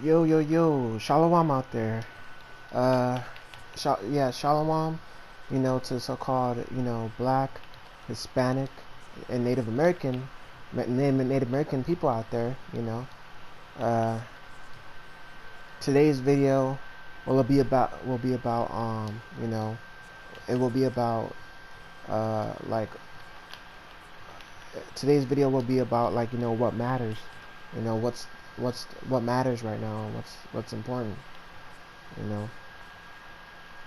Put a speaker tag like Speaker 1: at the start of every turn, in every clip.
Speaker 1: Yo, yo, yo, Shalom out there. Uh, yeah, Shalom, to so-called, black, Hispanic, and Native American people out there, Uh, today's video it will be about, like, today's video will be about, like, what matters, what matters right now, what's important, you know,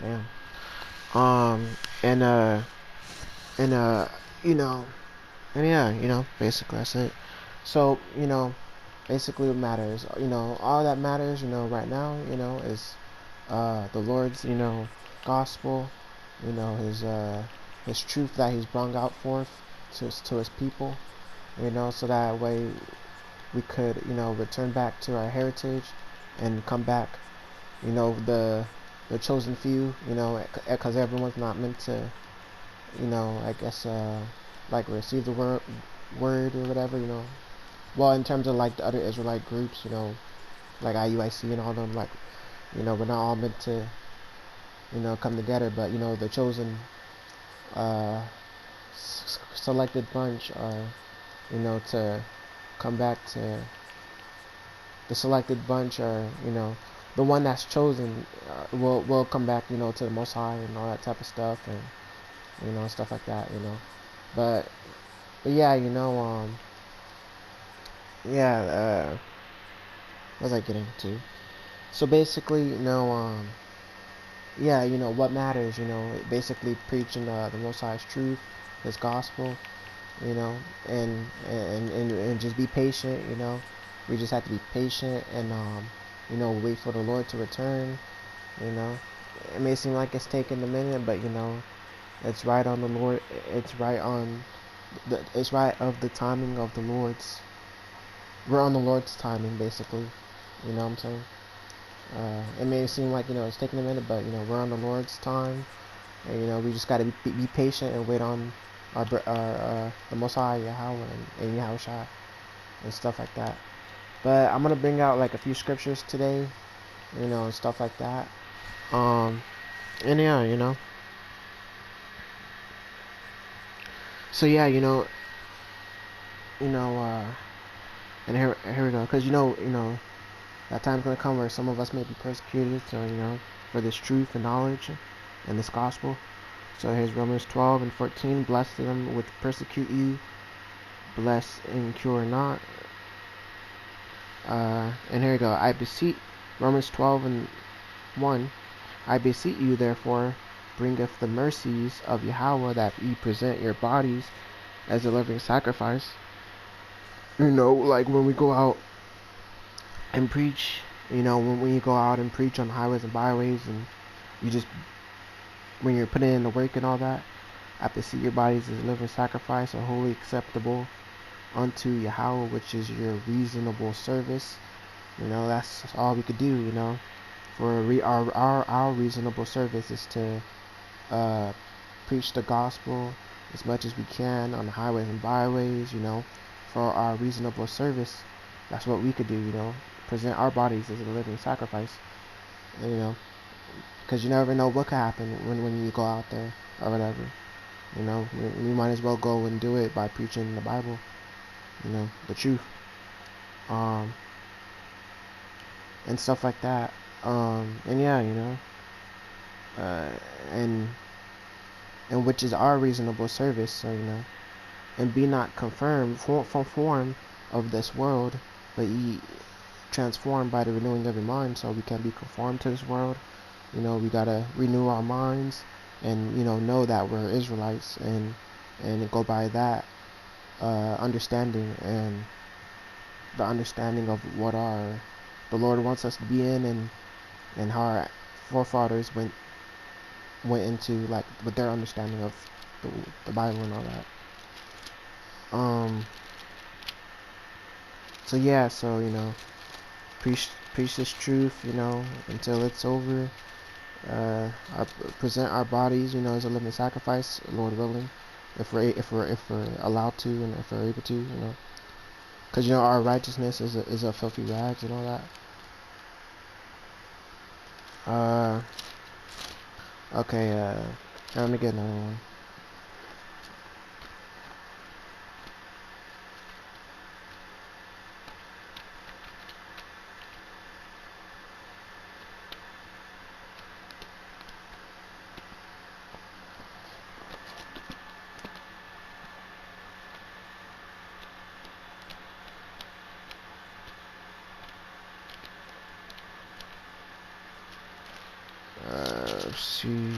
Speaker 1: damn. Um, and, and, you know, and yeah, basically that's it. So, basically what matters, all that matters, right now, is, the Lord's, gospel, his truth that he's brought out forth to his people, so that way we could, return back to our heritage and come back, the chosen few, because everyone's not meant to, I guess, like receive the word or whatever, Well, in terms of like the other Israelite groups, like IUIC and all them, like, we're not all meant to, come together, but the chosen, uh, selected bunch are, to come back to the selected bunch, or the one that's chosen, will come back, to the Most High and all that type of stuff, and stuff like that, But, but yeah, yeah, what was I getting to? So basically, yeah, what matters, basically preaching, the Most High's truth, His gospel, you know, and just be patient, We just have to be patient and, wait for the Lord to return, you know. It may seem like it's taking a minute, but, it's right on the Lord. It's right on it's right of the timing of the Lord's. We're on the Lord's timing, basically. You know what I'm saying? It may seem like, it's taking a minute, but, we're on the Lord's time. And, we just got to be patient and wait on the Most High, Yahweh, and Yahushua, and stuff like that. But I'm going to bring out, like, a few scriptures today, and stuff like that. And yeah, So yeah, you know, and here we go. Because, that time's going to come where some of us may be persecuted, so, for this truth and knowledge and this gospel. So here's Romans 12 and 14. Bless them which persecute you. Bless and cure not. And here we go. I beseech, Romans 12 and 1. I beseech you, therefore, bringeth the mercies of Yahweh, that ye present your bodies as a living sacrifice. Like when we go out and preach, when you go out and preach on highways and byways, and you just, when you're putting in the work and all that, I beseech your bodies as a living sacrifice, a wholly acceptable unto Yahweh, which is your reasonable service. That's all we could do, for our reasonable service is to, preach the gospel as much as we can on the highways and byways, for our reasonable service. That's what we could do, present our bodies as a living sacrifice, because you never know what could happen when you go out there or whatever. We might as well go and do it by preaching the Bible, the truth, um, and stuff like that. And yeah, uh, and which is our reasonable service. So, and be not confirmed from form of this world, but ye transformed by the renewing of your mind, so we can be conformed to this world. We gotta renew our minds, and know that we're Israelites, and go by that, understanding, and the understanding of what the Lord wants us to be in, and how our forefathers went into, like, with their understanding of the Bible and all that. So yeah, so preach this truth, until it's over. Our, present our bodies, as a living sacrifice, Lord willing, if we're allowed to, and if we're able to, because our righteousness is a filthy rags and all that. Uh, okay, let me get another one. Let's see.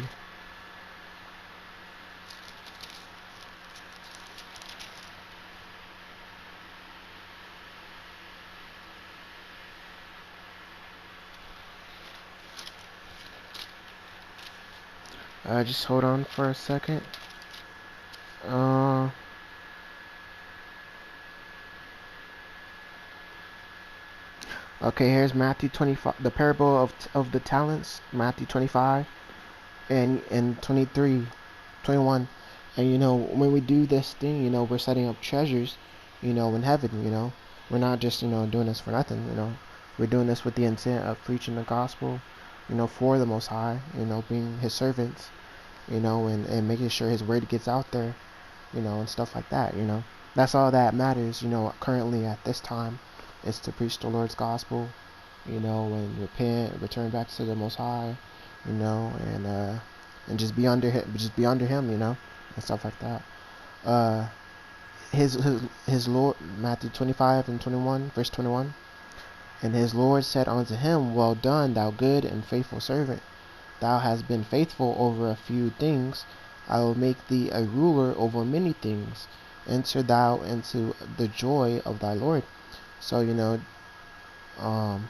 Speaker 1: Just hold on for a second. Uh, okay, here's Matthew 25, the parable of the talents, Matthew 25 and 23, 21. And when we do this thing, we're setting up treasures, in heaven. We're not just doing this for nothing. We're doing this with the intent of preaching the gospel, for the Most High, being His servants, and making sure His word gets out there, and stuff like that. That's all that matters, currently at this time, is to preach the Lord's gospel, and repent, return back to the Most High, and just be under Him, and stuff like that. Uh, his Lord, Matthew 25 and 21, verse 21. And his Lord said unto him, Well done, thou good and faithful servant. Thou hast been faithful over a few things. I will make thee a ruler over many things. Enter thou into the joy of thy Lord. So, um,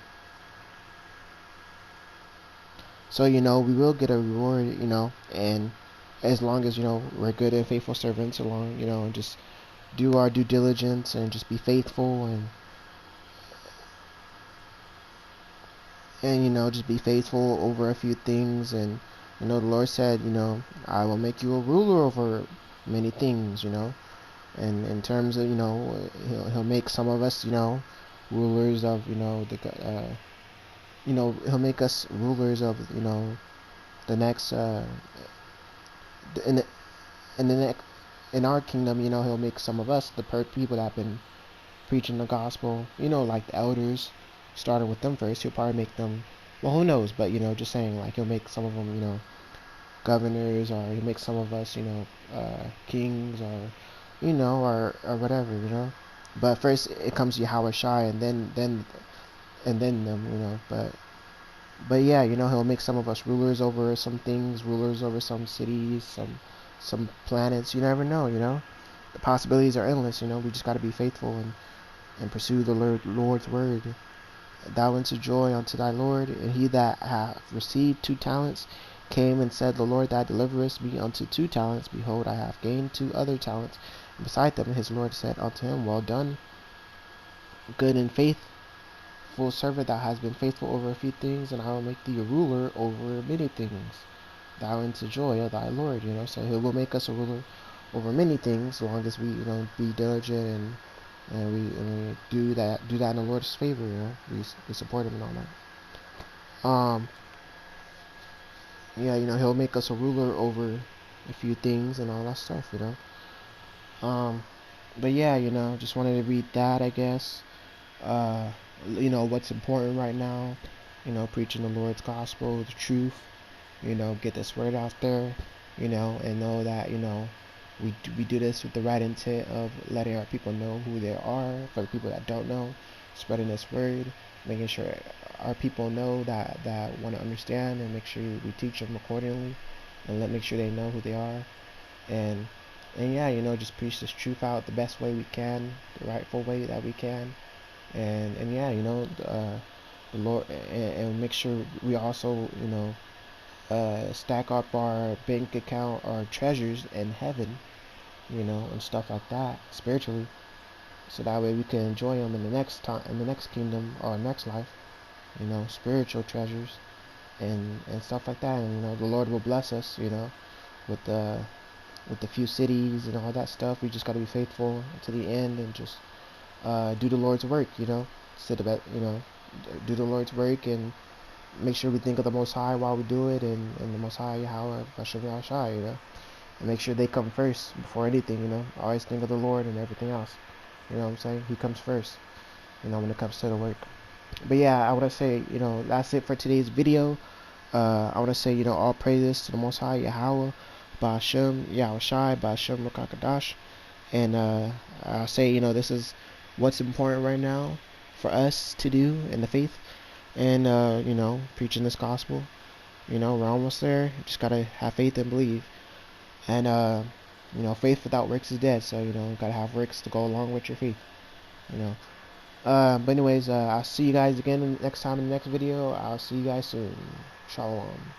Speaker 1: we will get a reward, and as long as, we're good and faithful servants, along, and just do our due diligence and just be faithful and just be faithful over a few things. And the Lord said, I will make you a ruler over many things. And in terms of, he'll make some of us, rulers of, he'll make us rulers of, the next in the in the next in our kingdom. He'll make some of us the people that have been preaching the gospel, like the elders. Started with them first. He'll probably make them, well, who knows, but just saying, like, he'll make some of them, governors, or he'll make some of us, kings, or or whatever. But first it comes Yahweh Shai, and then them. But yeah, he'll make some of us rulers over some things, rulers over some cities, some planets. You never know. The possibilities are endless. We just got to be faithful and pursue the Lord's word. Thou into joy unto thy Lord. And he that hath received 2 talents came and said, The Lord that deliverest me unto 2 talents. Behold, I have gained 2 other talents. And beside them his Lord said unto him, Well done, good and faithful servant. Thou hast been faithful over a few things, and I will make thee a ruler over many things. Thou into joy of thy Lord. So he will make us a ruler over many things, as long as we be diligent and we do that in the Lord's favor. We support him and all that. Yeah, he'll make us a ruler over a few things and all that stuff. But yeah, just wanted to read that, I guess. What's important right now, preaching the Lord's gospel, the truth, get this word out there, and know that, we do this with the right intent of letting our people know who they are. For the people that don't know, spreading this word, making sure our people know that want to understand, and make sure we teach them accordingly, and make sure they know who they are. And yeah, just preach this truth out the best way we can, the rightful way that we can. And yeah, the Lord, and make sure we also, stack up our bank account, our treasures in heaven, and stuff like that, spiritually, so that way we can enjoy them in the next time, in the next kingdom or next life, spiritual treasures and stuff like that. And the Lord will bless us, with the few cities and all that stuff. We just got to be faithful to the end, and just do the Lord's work, instead of do the Lord's work, make sure we think of the Most High while we do it, and the Most High Yahweh Bashem Yahushai, and make sure they come first before anything, Always think of the Lord and everything else. You know what I'm saying? He comes first, when it comes to the work. But yeah, I want to say, that's it for today's video. I want to say, all praises to the Most High Yahweh, Bashem Yahushai, Bashem Rakakadash. And I'll say, this is what's important right now for us to do in the faith. And, preaching this gospel. We're almost there. Just got to have faith and believe. And, faith without works is dead. So, got to have works to go along with your faith. But anyways, I'll see you guys again next time in the next video. I'll see you guys soon. Shalom.